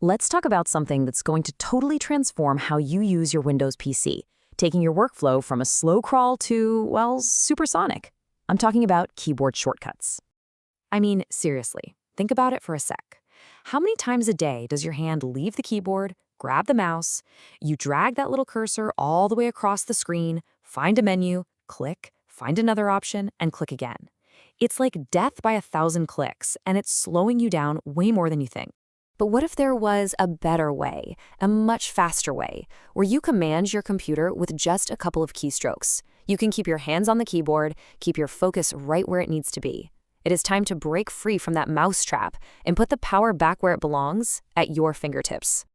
Let's talk about something that's going to totally transform how you use your Windows PC, taking your workflow from a slow crawl to, well, supersonic. I'm talking about keyboard shortcuts. I mean, seriously, think about it for a sec. How many times a day does your hand leave the keyboard, grab the mouse, you drag that little cursor all the way across the screen, find a menu, click, find another option, and click again? It's like death by 1,000 clicks, and it's slowing you down way more than you think. But what if there was a better way, a much faster way, where you command your computer with just a couple of keystrokes? You can keep your hands on the keyboard, keep your focus right where it needs to be. It is time to break free from that mouse trap and put the power back where it belongs, at your fingertips.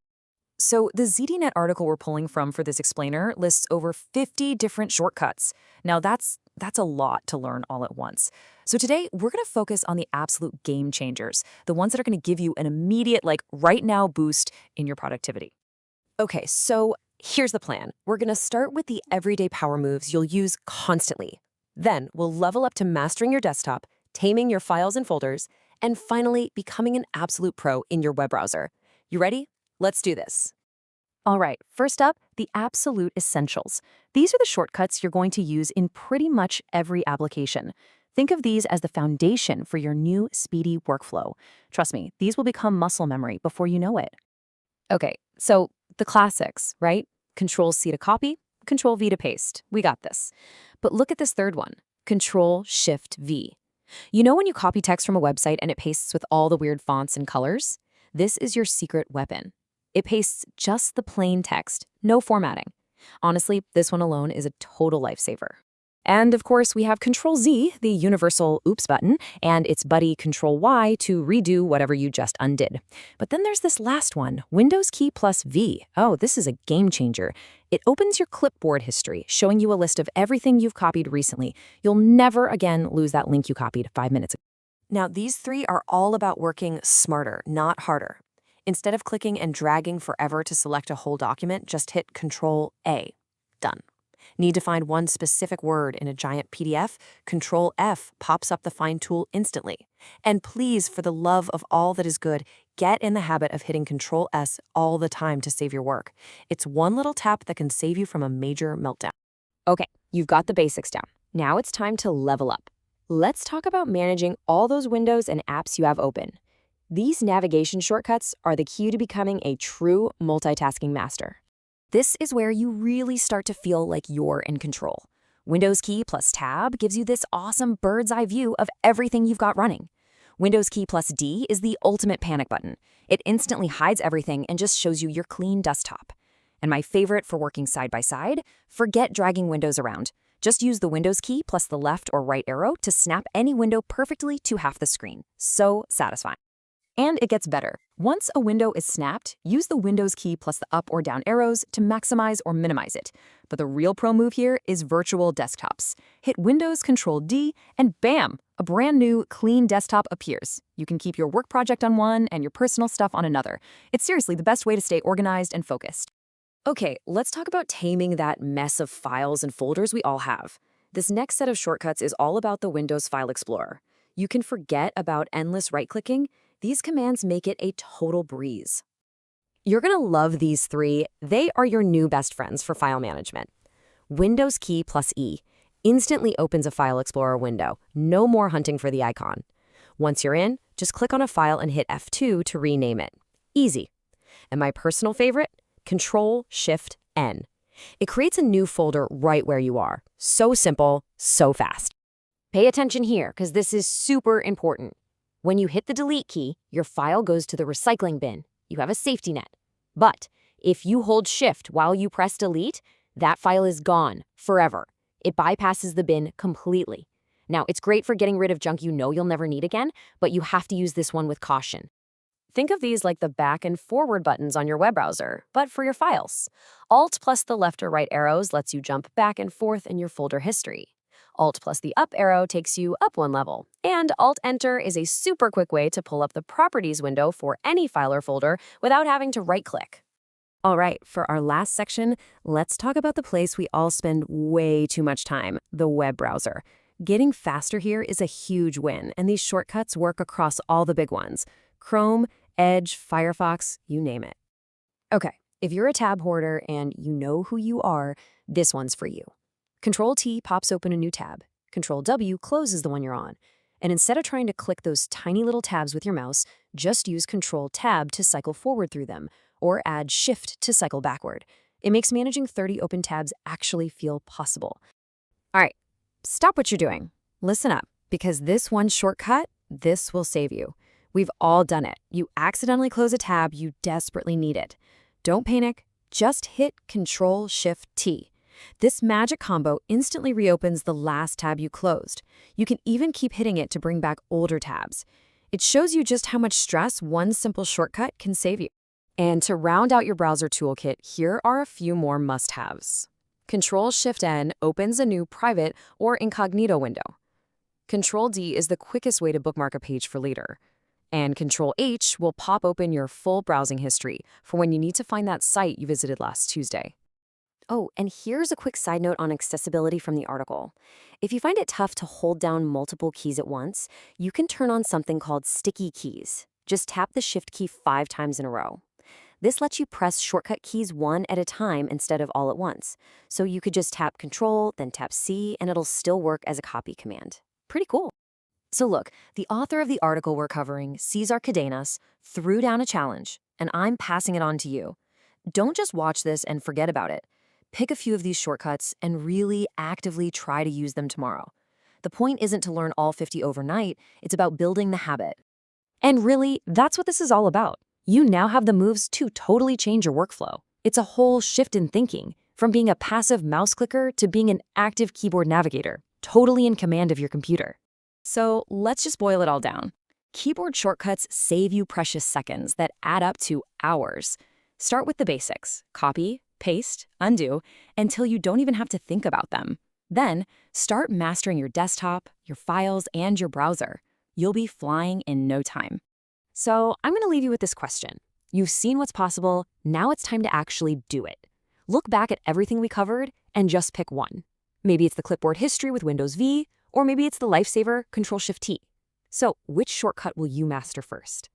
So the ZDNet article we're pulling from for this explainer lists over 50 different shortcuts. Now that's a lot to learn all at once. So today we're going to focus on the absolute game changers, the ones that are going to give you an immediate, right now boost in your productivity. Okay, so here's the plan. We're going to start with the everyday power moves you'll use constantly. Then we'll level up to mastering your desktop, taming your files and folders, and finally becoming an absolute pro in your web browser. You ready? Let's do this. All right, first up, the absolute essentials. These are the shortcuts you're going to use in pretty much every application. Think of these as the foundation for your new speedy workflow. Trust me, these will become muscle memory before you know it. Okay, so the classics, right? Control-C to copy, Control-V to paste. We got this. But look at this third one, Control-Shift-V. You know when you copy text from a website and it pastes with all the weird fonts and colors? This is your secret weapon. It pastes just the plain text, no formatting. Honestly, this one alone is a total lifesaver. And of course, we have Control-Z, the universal oops button, and its buddy Control-Y to redo whatever you just undid. But then there's this last one, Windows key plus V. Oh, this is a game changer. It opens your clipboard history, showing you a list of everything you've copied recently. You'll never again lose that link you copied 5 minutes ago. Now, these three are all about working smarter, not harder. Instead of clicking and dragging forever to select a whole document, just hit Control-A. Done. Need to find one specific word in a giant PDF? Control-F pops up the Find tool instantly. And please, for the love of all that is good, get in the habit of hitting Control-S all the time to save your work. It's one little tap that can save you from a major meltdown. Okay, you've got the basics down. Now it's time to level up. Let's talk about managing all those windows and apps you have open. These navigation shortcuts are the key to becoming a true multitasking master. This is where you really start to feel like you're in control. Windows key plus Tab gives you this awesome bird's eye view of everything you've got running. Windows key plus D is the ultimate panic button. It instantly hides everything and just shows you your clean desktop. And my favorite for working side by side, forget dragging windows around. Just use the Windows key plus the left or right arrow to snap any window perfectly to half the screen. So satisfying. And it gets better. Once a window is snapped, use the Windows key plus the up or down arrows to maximize or minimize it. But the real pro move here is virtual desktops. Hit Windows Control-D and bam, a brand new, clean desktop appears. You can keep your work project on one and your personal stuff on another. It's seriously the best way to stay organized and focused. Okay, let's talk about taming that mess of files and folders we all have. This next set of shortcuts is all about the Windows File Explorer. You can forget about endless right-clicking. These commands make it a total breeze. You're going to love these three. They are your new best friends for file management. Windows key plus E instantly opens a File Explorer window. No more hunting for the icon. Once you're in, just click on a file and hit F2 to rename it. Easy. And my personal favorite? Control-Shift-N. It creates a new folder right where you are. So simple, so fast. Pay attention here, because this is super important. When you hit the delete key, your file goes to the recycling bin. You have a safety net. But if you hold Shift while you press delete, that file is gone forever. It bypasses the bin completely. Now, it's great for getting rid of junk you know you'll never need again, but you have to use this one with caution. Think of these like the back and forward buttons on your web browser, but for your files. Alt plus the left or right arrows lets you jump back and forth in your folder history. Alt plus the up arrow takes you up one level. And Alt-Enter is a super quick way to pull up the Properties window for any file or folder without having to right-click. All right, for our last section, let's talk about the place we all spend way too much time, the web browser. Getting faster here is a huge win, and these shortcuts work across all the big ones: Chrome, Edge, Firefox, you name it. Okay, if you're a tab hoarder and you know who you are, this one's for you. Control-T pops open a new tab. Control-W closes the one you're on. And instead of trying to click those tiny little tabs with your mouse, just use Control-Tab to cycle forward through them, or add Shift to cycle backward. It makes managing 30 open tabs actually feel possible. All right, stop what you're doing. Listen up, because this one shortcut, this will save you. We've all done it. You accidentally close a tab you desperately needed. Don't panic, just hit Control-Shift-T. This magic combo instantly reopens the last tab you closed. You can even keep hitting it to bring back older tabs. It shows you just how much stress one simple shortcut can save you. And to round out your browser toolkit, here are a few more must-haves. Control-Shift-N opens a new private or incognito window. Control-D is the quickest way to bookmark a page for later. And Control-H will pop open your full browsing history for when you need to find that site you visited last Tuesday. Oh, and here's a quick side note on accessibility from the article. If you find it tough to hold down multiple keys at once, you can turn on something called sticky keys. Just tap the Shift key 5 times in a row. This lets you press shortcut keys one at a time instead of all at once. So you could just tap Control, then tap C, and it'll still work as a copy command. Pretty cool. So look, the author of the article we're covering, Cesar Cadenas, threw down a challenge, and I'm passing it on to you. Don't just watch this and forget about it. Pick a few of these shortcuts and really actively try to use them tomorrow. The point isn't to learn all 50 overnight, it's about building the habit. And really, that's what this is all about. You now have the moves to totally change your workflow. It's a whole shift in thinking, from being a passive mouse clicker to being an active keyboard navigator, totally in command of your computer. So let's just boil it all down. Keyboard shortcuts save you precious seconds that add up to hours. Start with the basics: copy, paste, undo, until you don't even have to think about them. Then, start mastering your desktop, your files, and your browser. You'll be flying in no time. So I'm going to leave you with this question. You've seen what's possible, now it's time to actually do it. Look back at everything we covered and just pick one. Maybe it's the clipboard history with Windows V, or maybe it's the lifesaver Control-Shift-T. So which shortcut will you master first?